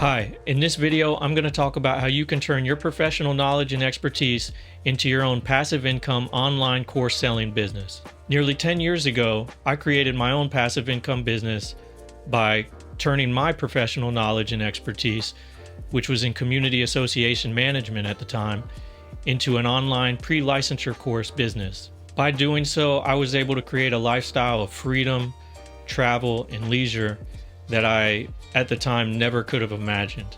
Hi, in this video, I'm going to talk about how you can turn your professional knowledge and expertise into your own passive income online course selling business. Nearly 10 years ago, I created my own passive income business by turning my professional knowledge and expertise, which was in community association management at the time, into an online pre-licensure course business. By doing so, I was able to create a lifestyle of freedom, travel, and leisure that I, at the time, never could have imagined.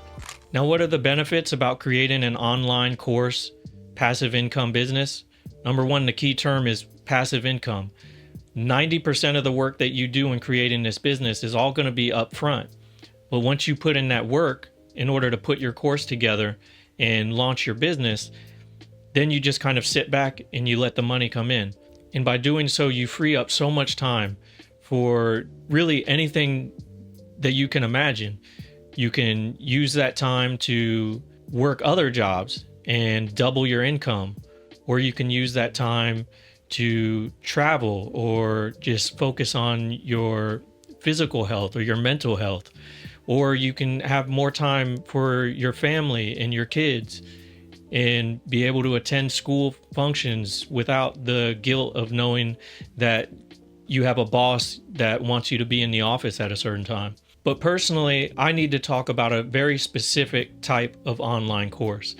Now, what are the benefits about creating an online course passive income business? Number one, the key term is passive income. 90% of the work that you do in creating this business is all going to be upfront. But once you put in that work in order to put your course together and launch your business, then you just kind of sit back and you let the money come in. And by doing so, you free up so much time for really anything that you can imagine. You can use that time to work other jobs and double your income, or you can use that time to travel or just focus on your physical health or your mental health, or you can have more time for your family and your kids and be able to attend school functions without the guilt of knowing that you have a boss that wants you to be in the office at a certain time. But personally, I need to talk about a very specific type of online course.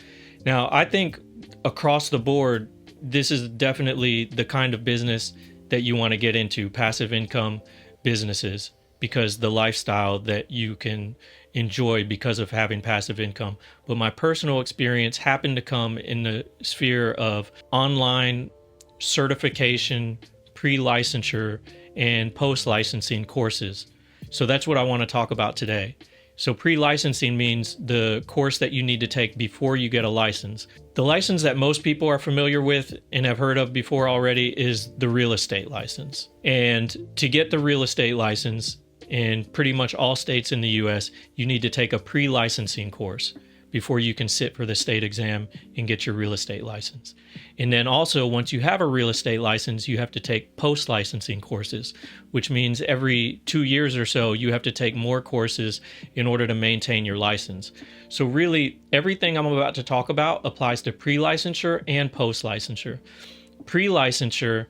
Now, I think across the board, this is definitely the kind of business that you want to get into, passive income businesses, because the lifestyle that you can enjoy because of having passive income. But my personal experience happened to come in the sphere of online certification, pre-licensure, and post-licensing courses. So that's what I want to talk about today. So pre-licensing means the course that you need to take before you get a license. The license that most people are familiar with and have heard of before already is the real estate license. And to get the real estate license in pretty much all states in the US, you need to take a pre-licensing course before you can sit for the state exam and get your real estate license. And then also, once you have a real estate license, you have to take post-licensing courses, which means every 2 years or so, you have to take more courses in order to maintain your license. So really, everything I'm about to talk about applies to pre-licensure and post-licensure. Pre-licensure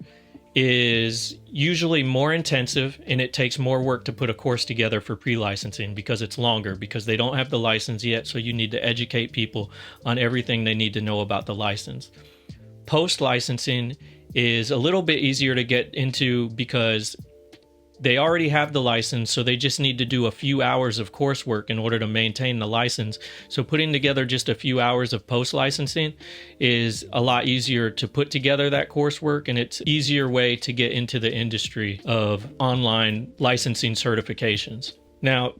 is usually more intensive and it takes more work to put a course together for pre-licensing because it's longer, because they don't have the license yet, so you need to educate people on everything they need to know about the license. Post-licensing is a little bit easier to get into because they already have the license, so they just need to do a few hours of coursework in order to maintain the license. So putting together just a few hours of post-licensing is a lot easier to put together that coursework, and it's an easier way to get into the industry of online licensing certifications. Now,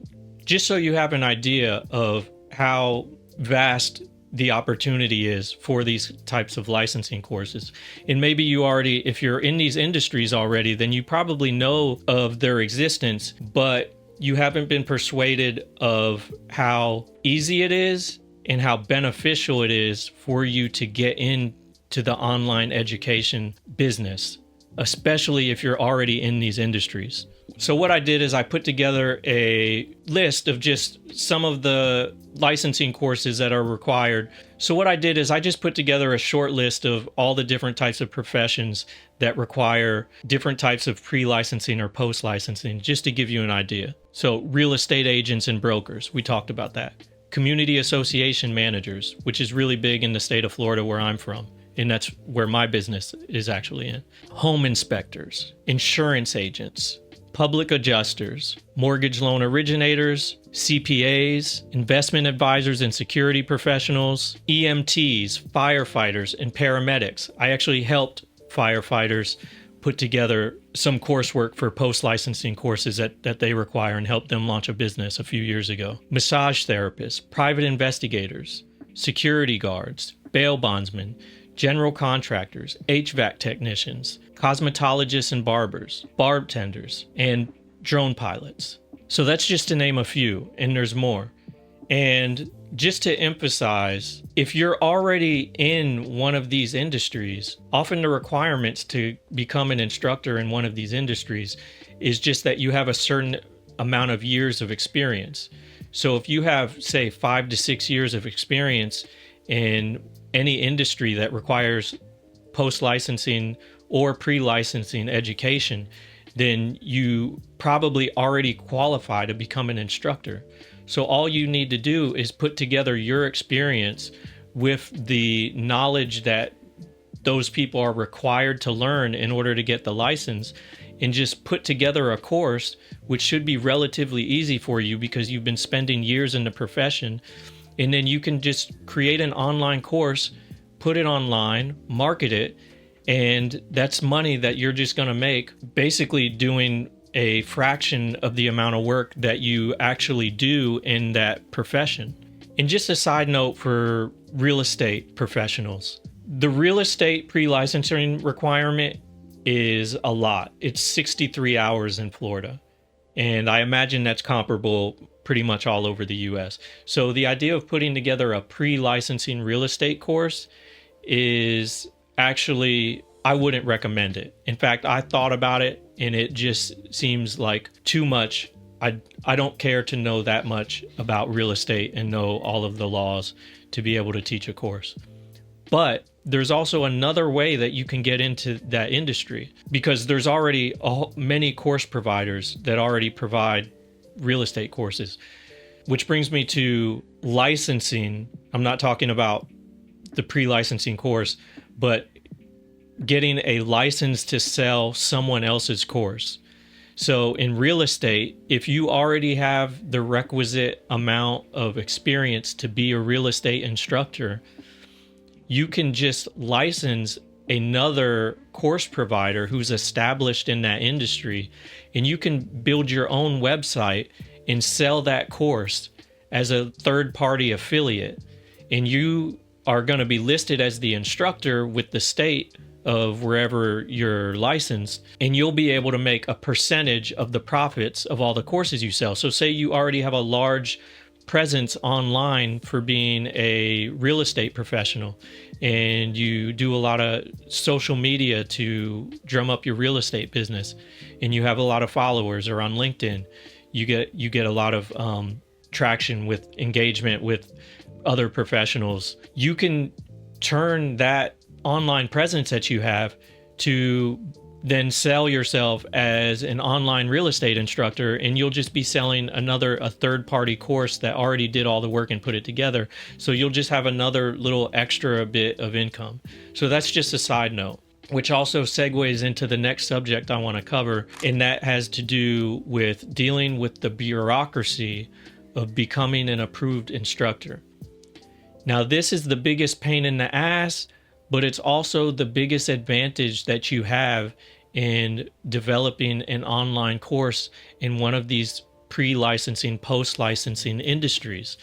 just so you have an idea of how vast the opportunity is for these types of licensing courses. And maybe you already, if you're in these industries already, then you probably know of their existence, but you haven't been persuaded of how easy it is and how beneficial it is for you to get into the online education business, especially if you're already in these industries. So what I did is I put together a list of just some of the licensing courses that are required. So what I did is I just put together a short list of all the different types of professions that require different types of pre-licensing or post-licensing, just to give you an idea. So real estate agents and brokers, we talked about that. Community association managers, which is really big in the state of Florida where I'm from, and that's where my business is actually in. Home inspectors, insurance agents, public adjusters, mortgage loan originators, CPAs, investment advisors and security professionals, EMTs, firefighters, and paramedics. I actually helped firefighters put together some coursework for post-licensing courses that they require and helped them launch a business a few years ago. Massage therapists, private investigators, security guards, bail bondsmen, general contractors, HVAC technicians, cosmetologists and barbers, bartenders, and drone pilots. So that's just to name a few, and there's more. And just to emphasize, if you're already in one of these industries, often the requirements to become an instructor in one of these industries is just that you have a certain amount of years of experience. So if you have, say, 5 to 6 years of experience in any industry that requires post-licensing or pre-licensing education, then you probably already qualify to become an instructor. So all you need to do is put together your experience with the knowledge that those people are required to learn in order to get the license, and just put together a course, which should be relatively easy for you because you've been spending years in the profession. And then you can just create an online course, put it online, market it, and that's money that you're just going to make basically doing a fraction of the amount of work that you actually do in that profession. And just a side note for real estate professionals, the real estate pre-licensing requirement is a lot. It's 63 hours in Florida. And I imagine that's comparable pretty much all over the US. So the idea of putting together a pre-licensing real estate course is actually, I wouldn't recommend it. In fact, I thought about it and it just seems like too much. I don't care to know that much about real estate and know all of the laws to be able to teach a course. But there's also another way that you can get into that industry, because there's already many course providers that already provide real estate courses, which brings me to licensing. I'm not talking about the pre-licensing course, but getting a license to sell someone else's course. So in real estate, if you already have the requisite amount of experience to be a real estate instructor, you can just license another course provider who's established in that industry, and you can build your own website and sell that course as a third-party affiliate. And you are going to be listed as the instructor with the state of wherever you're licensed, and you'll be able to make a percentage of the profits of all the courses you sell. So say you already have a large presence online for being a real estate professional, and you do a lot of social media to drum up your real estate business, and you have a lot of followers, or on LinkedIn, you get a lot of traction with engagement with other professionals. You can turn that online presence that you have to then sell yourself as an online real estate instructor, and you'll just be selling a third-party course that already did all the work and put it together. So you'll just have another little extra bit of income. So that's just a side note, which also segues into the next subject I want to cover, and that has to do with dealing with the bureaucracy of becoming an approved instructor. Now, this is the biggest pain in the ass, but it's also the biggest advantage that you have in developing an online course in one of these pre-licensing, post-licensing industries.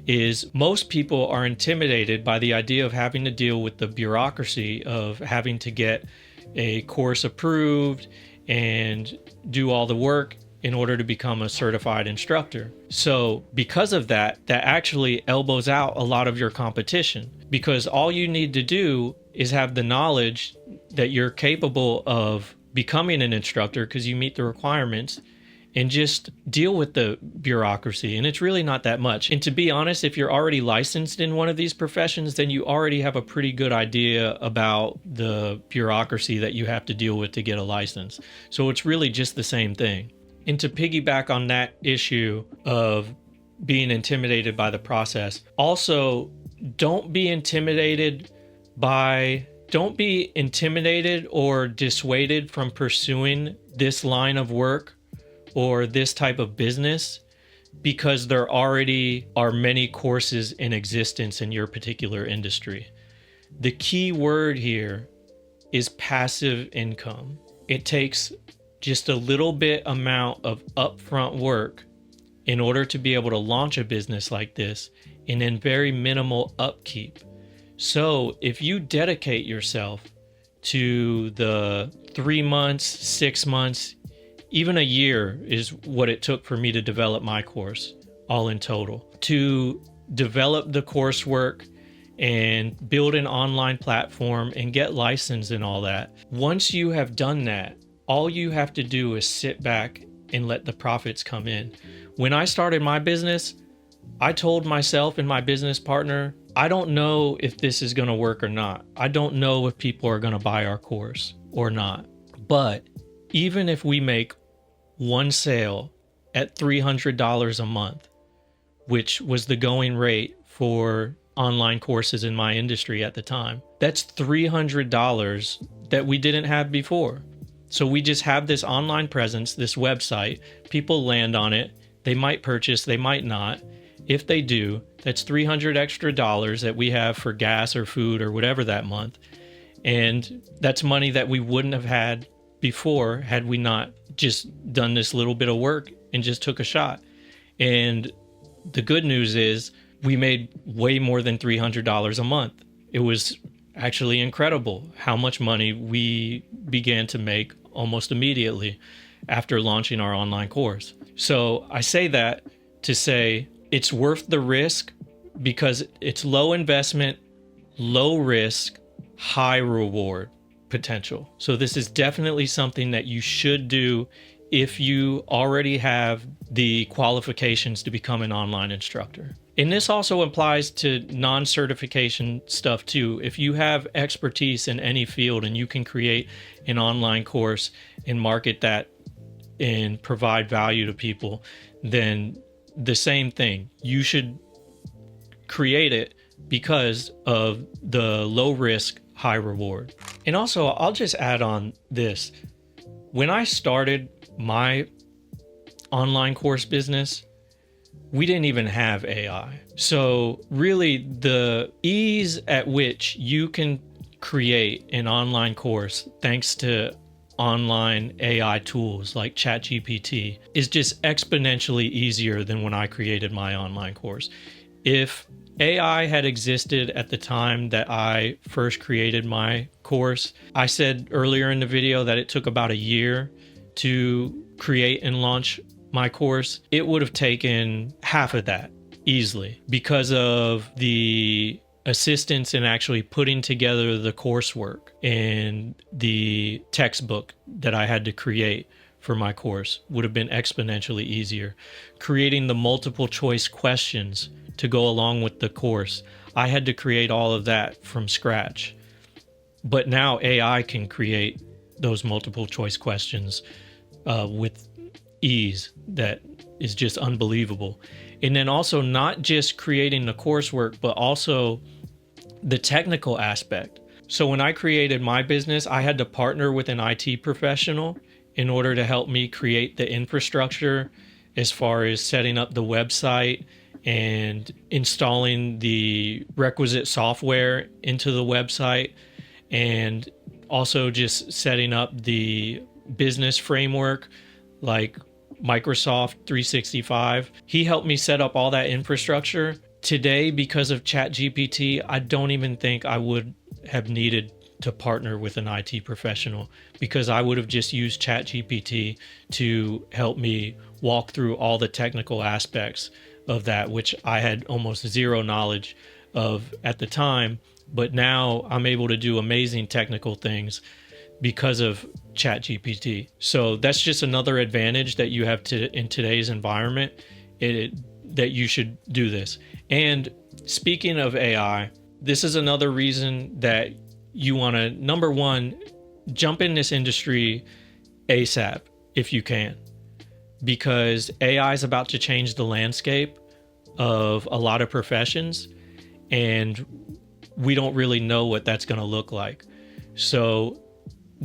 Is most people are intimidated by the idea of having to deal with the bureaucracy of having to get a course approved and do all the work in order to become a certified instructor. So because of that, that actually elbows out a lot of your competition, because all you need to do is have the knowledge that you're capable of becoming an instructor because you meet the requirements, and just deal with the bureaucracy. And it's really not that much. And to be honest, if you're already licensed in one of these professions, then you already have a pretty good idea about the bureaucracy that you have to deal with to get a license. So it's really just the same thing. And to piggyback on that issue of being intimidated by the process, also don't be intimidated or dissuaded from pursuing this line of work or this type of business because there already are many courses in existence in your particular industry. The key word here is passive income. It takes just a little bit amount of upfront work in order to be able to launch a business like this, and then very minimal upkeep. So if you dedicate yourself to the 3 months, 6 months, even a year is what it took for me to develop my course, all in total, to develop the coursework and build an online platform and get licensed and all that. Once you have done that, all you have to do is sit back and let the profits come in. When I started my business, I told myself and my business partner, I don't know if this is going to work or not. I don't know if people are going to buy our course or not. But even if we make one sale at $300 a month, which was the going rate for online courses in my industry at the time, that's $300 that we didn't have before. So we just have this online presence, this website, people land on it, they might purchase, they might not. If they do, that's $300 extra that we have for gas or food or whatever that month. And that's money that we wouldn't have had before had we not just done this little bit of work and just took a shot. And the good news is we made way more than $300 a month. It was actually incredible how much money we began to make almost immediately after launching our online course. So I say that to say it's worth the risk because it's low investment, low risk, high reward potential. So this is definitely something that you should do if you already have the qualifications to become an online instructor. And this also applies to non-certification stuff too. If you have expertise in any field and you can create an online course and market that and provide value to people, then the same thing. You should create it because of the low risk, high reward. And also, I'll just add on this. When I started my online course business, we didn't even have AI. So really the ease at which you can create an online course thanks to online AI tools like ChatGPT is just exponentially easier than when I created my online course. If AI had existed at the time that I first created my course, I said earlier in the video that it took about a year to create and launch my course. It would have taken half of that easily because of the assistance in actually putting together the coursework and the textbook that I had to create for my course would have been exponentially easier. Creating the multiple choice questions to go along with the course, I had to create all of that from scratch. But now AI can create those multiple choice questions with ease that is just unbelievable. And then also not just creating the coursework, but also the technical aspect. So when I created my business, I had to partner with an IT professional in order to help me create the infrastructure as far as setting up the website and installing the requisite software into the website, and also just setting up the business framework like Microsoft 365. He helped me set up all that infrastructure. Today, because of ChatGPT, I don't even think I would have needed to partner with an IT professional because I would have just used ChatGPT to help me walk through all the technical aspects of that, which I had almost zero knowledge of at the time. But now I'm able to do amazing technical things because of ChatGPT. So that's just another advantage that you have in today's environment, that you should do this. And speaking of AI, this is another reason that you want to, number one, jump in this industry ASAP if you can, because AI is about to change the landscape of a lot of professions, and we don't really know what that's going to look like. So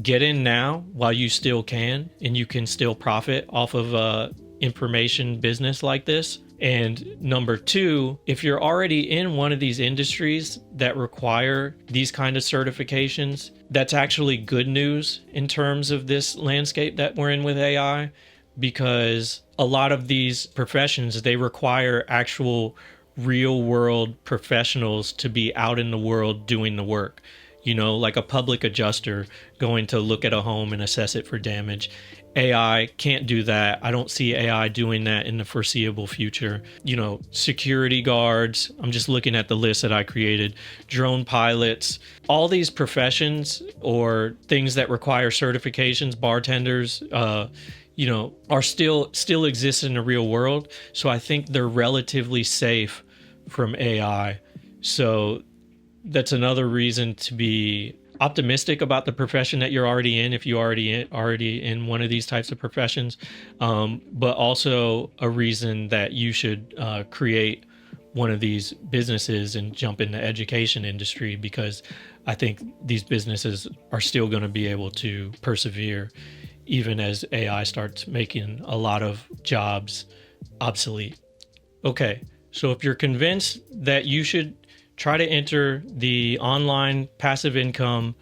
get in now while you still can, and you can still profit off of information business like this. And number two, if you're already in one of these industries that require these kind of certifications, that's actually good news in terms of this landscape that we're in with AI, because a lot of these professions, they require actual real world professionals to be out in the world doing the work. You know, like a public adjuster going to look at a home and assess it for damage. AI can't do that. I don't see AI doing that in the foreseeable future. You know, security guards, I'm just looking at the list that I created, drone pilots, all these professions or things that require certifications, bartenders, are still exist in the real world. So I think they're relatively safe from AI. So that's another reason to be optimistic about the profession that you're already in, if you're already in one of these types of professions, but also a reason that you should create one of these businesses and jump in the education industry, because I think these businesses are still going to be able to persevere even as AI starts making a lot of jobs obsolete. Okay, so if you're convinced that you should try to enter the online passive income,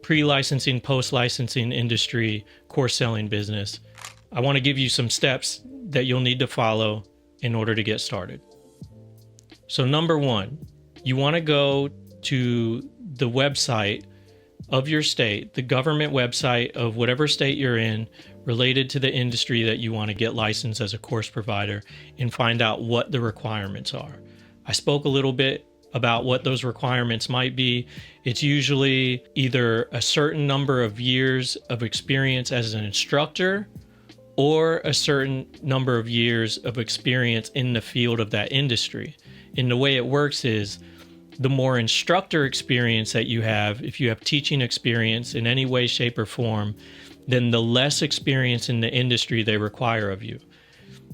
pre-licensing, post-licensing industry course selling business, I want to give you some steps that you'll need to follow in order to get started. So number one, you want to go to the website of your state, the government website of whatever state you're in related to the industry that you want to get licensed as a course provider, and find out what the requirements are. I spoke a little bit about what those requirements might be. It's usually either a certain number of years of experience as an instructor or a certain number of years of experience in the field of that industry. And the way it works is, the more instructor experience that you have, if you have teaching experience in any way, shape, or form, then the less experience in the industry they require of you.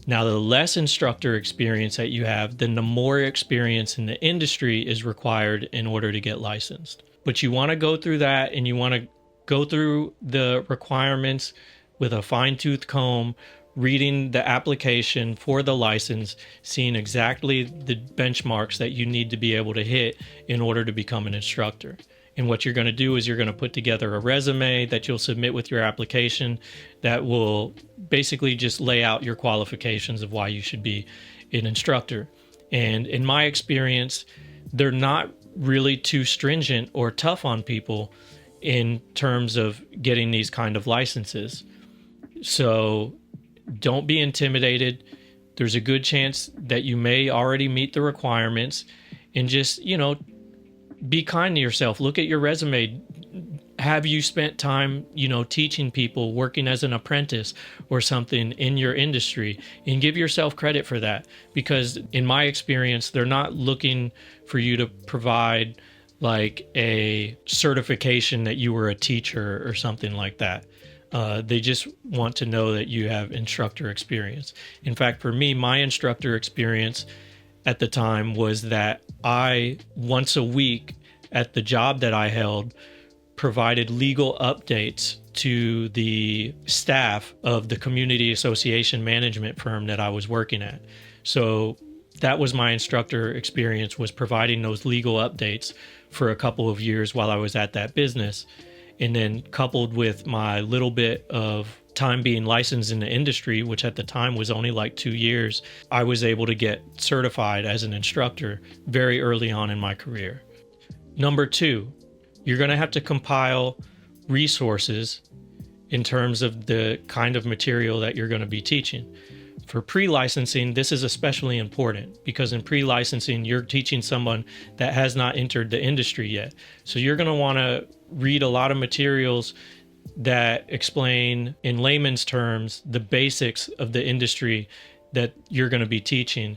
Now, the less instructor experience that you have, then the more experience in the industry is required in order to get licensed. But you want to go through that, and you want to go through the requirements with a fine-tooth comb, reading the application for the license, seeing exactly the benchmarks that you need to be able to hit in order to become an instructor. And what you're going to do is you're going to put together a resume that you'll submit with your application that will basically just lay out your qualifications of why you should be an instructor. And in my experience, they're not really too stringent or tough on people in terms of getting these kind of licenses. So don't be intimidated. There's a good chance that you may already meet the requirements, and just, be kind to yourself. Look at your resume. Have you spent time, teaching people, working as an apprentice or something in your industry? And give yourself credit for that, because in my experience, they're not looking for you to provide like a certification that you were a teacher or something like that. They just want to know that you have instructor experience. In fact, for me, my instructor experience at the time was that I, once a week at the job that I held, provided legal updates to the staff of the community association management firm that I was working at. So that was my instructor experience, was providing those legal updates for a couple of years while I was at that business. And then coupled with my little bit of time being licensed in the industry, which at the time was only like 2 years, I was able to get certified as an instructor very early on in my career. Number two, you're going to have to compile resources in terms of the kind of material that you're going to be teaching. For pre-licensing, this is especially important, because in pre-licensing, you're teaching someone that has not entered the industry yet. So you're going to want to read a lot of materials that explain in layman's terms the basics of the industry that you're going to be teaching,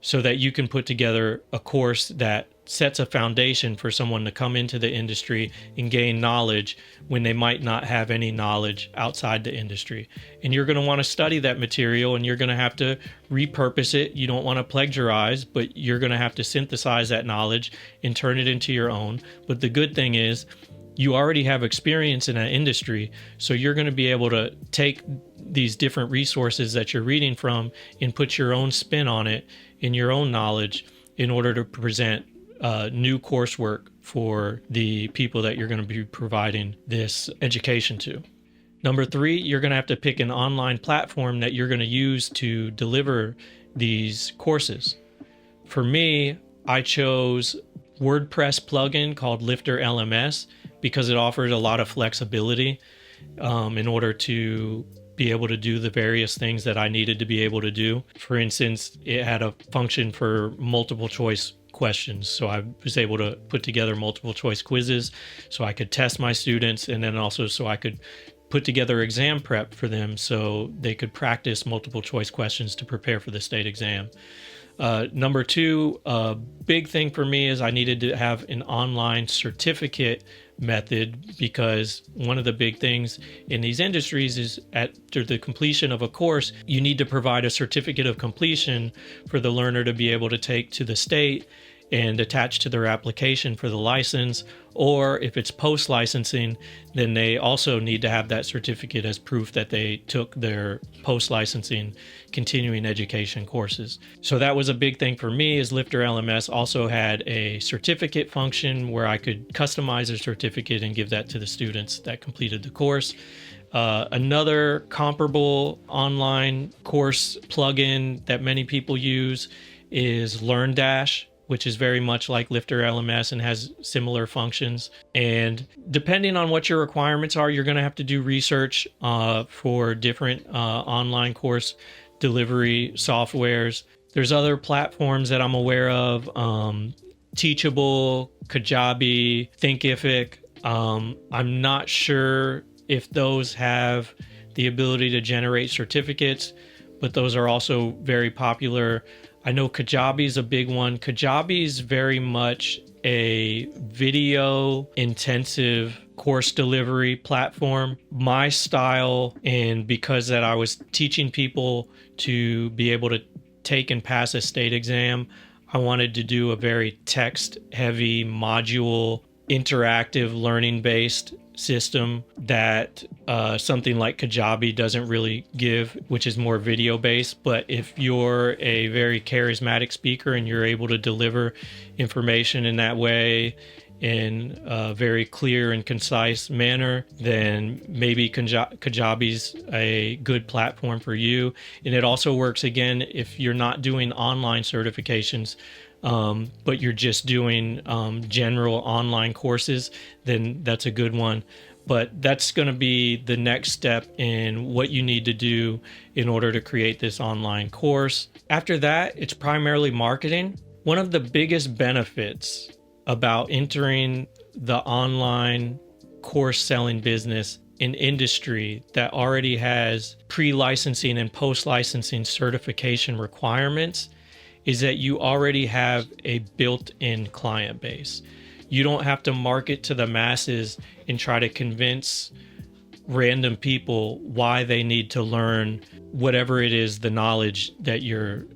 so that you can put together a course that sets a foundation for someone to come into the industry and gain knowledge when they might not have any knowledge outside the industry. And you're going to want to study that material, and you're going to have to repurpose it. You don't want to plagiarize, but you're going to have to synthesize that knowledge and turn it into your own. But the good thing is, you already have experience in that industry, so you're going to be able to take these different resources that you're reading from and put your own spin on it in your own knowledge in order to present new coursework for the people that you're going to be providing this education to. Number three, you're going to have to pick an online platform that you're going to use to deliver these courses. For me, I chose WordPress plugin called Lifter LMS because it offers a lot of flexibility in order to be able to do the various things that I needed to be able to do. For instance, it had a function for multiple choice questions. So I was able to put together multiple choice quizzes so I could test my students, and then also so I could put together exam prep for them so they could practice multiple choice questions to prepare for the state exam. Number two, a big thing for me is I needed to have an online certificate method, because one of the big things in these industries is after the completion of a course, you need to provide a certificate of completion for the learner to be able to take to the state and attach to their application for the license. Or if it's post-licensing, then they also need to have that certificate as proof that they took their post-licensing continuing education courses. So that was a big thing for me, is Lifter LMS also had a certificate function where I could customize a certificate and give that to the students that completed the course. Another comparable online course plugin that many people use is LearnDash, which is very much like Lifter LMS and has similar functions. And depending on what your requirements are, you're going to have to do research for different online course delivery softwares. There's other platforms that I'm aware of, Teachable, Kajabi, Thinkific. I'm not sure if those have the ability to generate certificates, but those are also very popular. I know Kajabi is a big one. Kajabi is very much a video intensive course delivery platform. My style, and because that I was teaching people to be able to take and pass a state exam, I wanted to do a very text heavy module, interactive learning based system that something like Kajabi doesn't really give, which is more video based. But if you're a very charismatic speaker and you're able to deliver information in that way in a very clear and concise manner, then maybe Kajabi's a good platform for you. And it also works, again, if you're not doing online certifications, but you're just doing general online courses, then that's a good one. But that's going to be the next step in what you need to do in order to create this online course. After that, it's primarily marketing. One of the biggest benefits about entering the online course selling business in industry that already has pre-licensing and post-licensing certification requirements is that you already have a built-in client base. You don't have to market to the masses and try to convince random people why they need to learn whatever it is, the knowledge that you're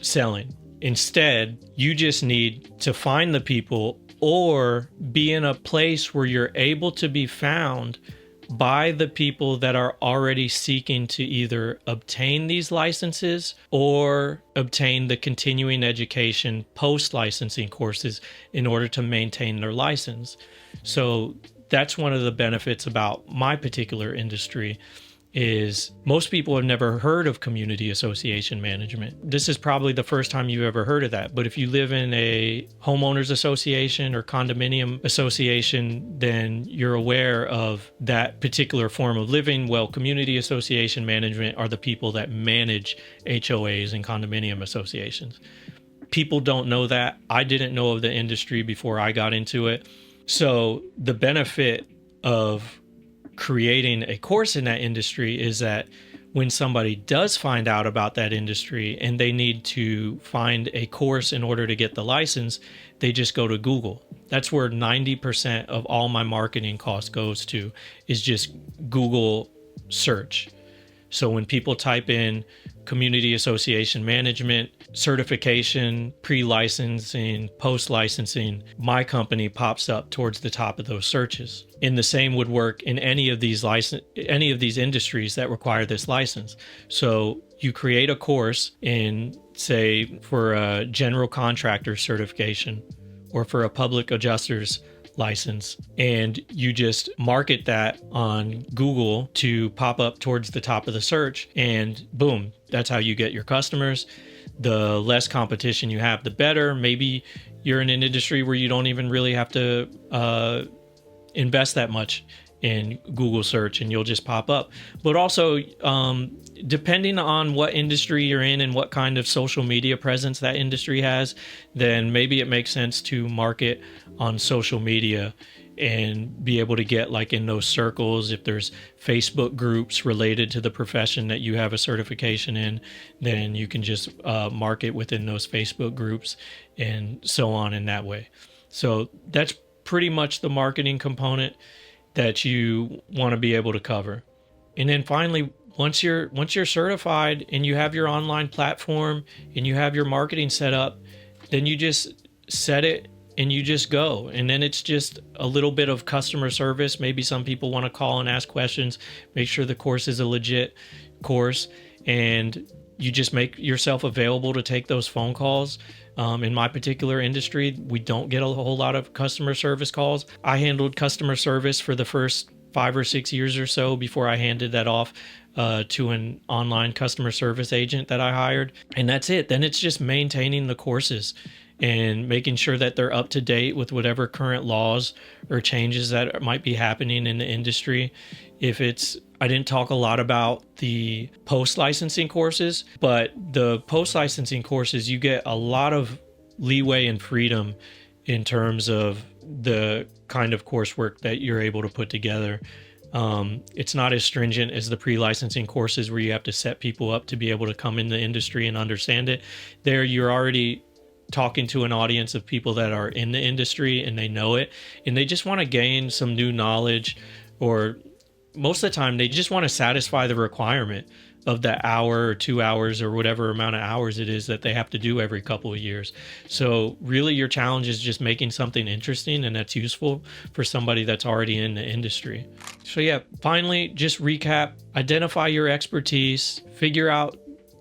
selling. Instead, you just need to find the people or be in a place where you're able to be found by the people that are already seeking to either obtain these licenses or obtain the continuing education post-licensing courses in order to maintain their license. So that's one of the benefits about my particular industry, is most people have never heard of community association management. This is probably the first time you've ever heard of that. But if you live in a homeowners association or condominium association, then you're aware of that particular form of living. Well, community association management are the people that manage HOAs and condominium associations. People don't know that. I didn't know of the industry before I got into it. So the benefit of creating a course in that industry is that when somebody does find out about that industry and they need to find a course in order to get the license, they just go to Google. That's where 90% of all my marketing cost goes to, is just Google search. So when people type in community association management, certification, pre-licensing, post-licensing, my company pops up towards the top of those searches. And the same would work in any of these industries that require this license. So you create a course in, say, for a general contractor certification or for a public adjuster's license, and you just market that on Google to pop up towards the top of the search, and boom, that's how you get your customers. The less competition you have, the better. Maybe you're in an industry where you don't even really have to invest that much in Google search and you'll just pop up. But also, depending on what industry you're in and what kind of social media presence that industry has, then maybe it makes sense to market on social media and be able to get like in those circles. If there's Facebook groups related to the profession that you have a certification in, then you can just market within those Facebook groups and so on in that way. So that's pretty much the marketing component that you want to be able to cover. And then finally, once you're certified and you have your online platform and you have your marketing set up, then you just set it and you just go. And then it's just a little bit of customer service. Maybe some people want to call and ask questions, make sure the course is a legit course, and you just make yourself available to take those phone calls. In my particular industry, we don't get a whole lot of customer service calls. I handled customer service for the first 5 or 6 years or so before I handed that off to an online customer service agent that I hired. And that's it. Then it's just maintaining the courses and making sure that they're up to date with whatever current laws or changes that might be happening in the industry. I didn't talk a lot about the post-licensing courses, but the post-licensing courses, you get a lot of leeway and freedom in terms of the kind of coursework that you're able to put together. It's not as stringent as the pre-licensing courses where you have to set people up to be able to come in the industry and understand it. There, you're already talking to an audience of people that are in the industry and they know it, and they just want to gain some new knowledge, or most of the time they just want to satisfy the requirement of the hour or 2 hours or whatever amount of hours it is that they have to do every couple of years. So really your challenge is just making something interesting and that's useful for somebody that's already in the industry. So yeah, finally, just recap, identify your expertise, figure out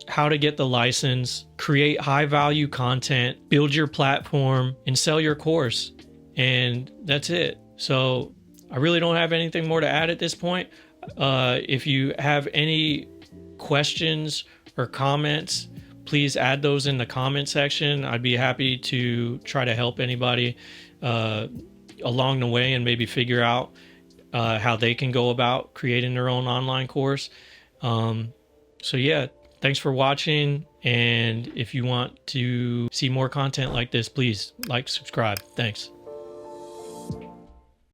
how to get the license, create high value content, build your platform, and sell your course. And that's it. So I really don't have anything more to add at this point. If you have any questions or comments, please add those in the comment section. I'd be happy to try to help anybody along the way and maybe figure out how they can go about creating their own online course. So yeah, thanks for watching. And if you want to see more content like this, please like, subscribe. Thanks.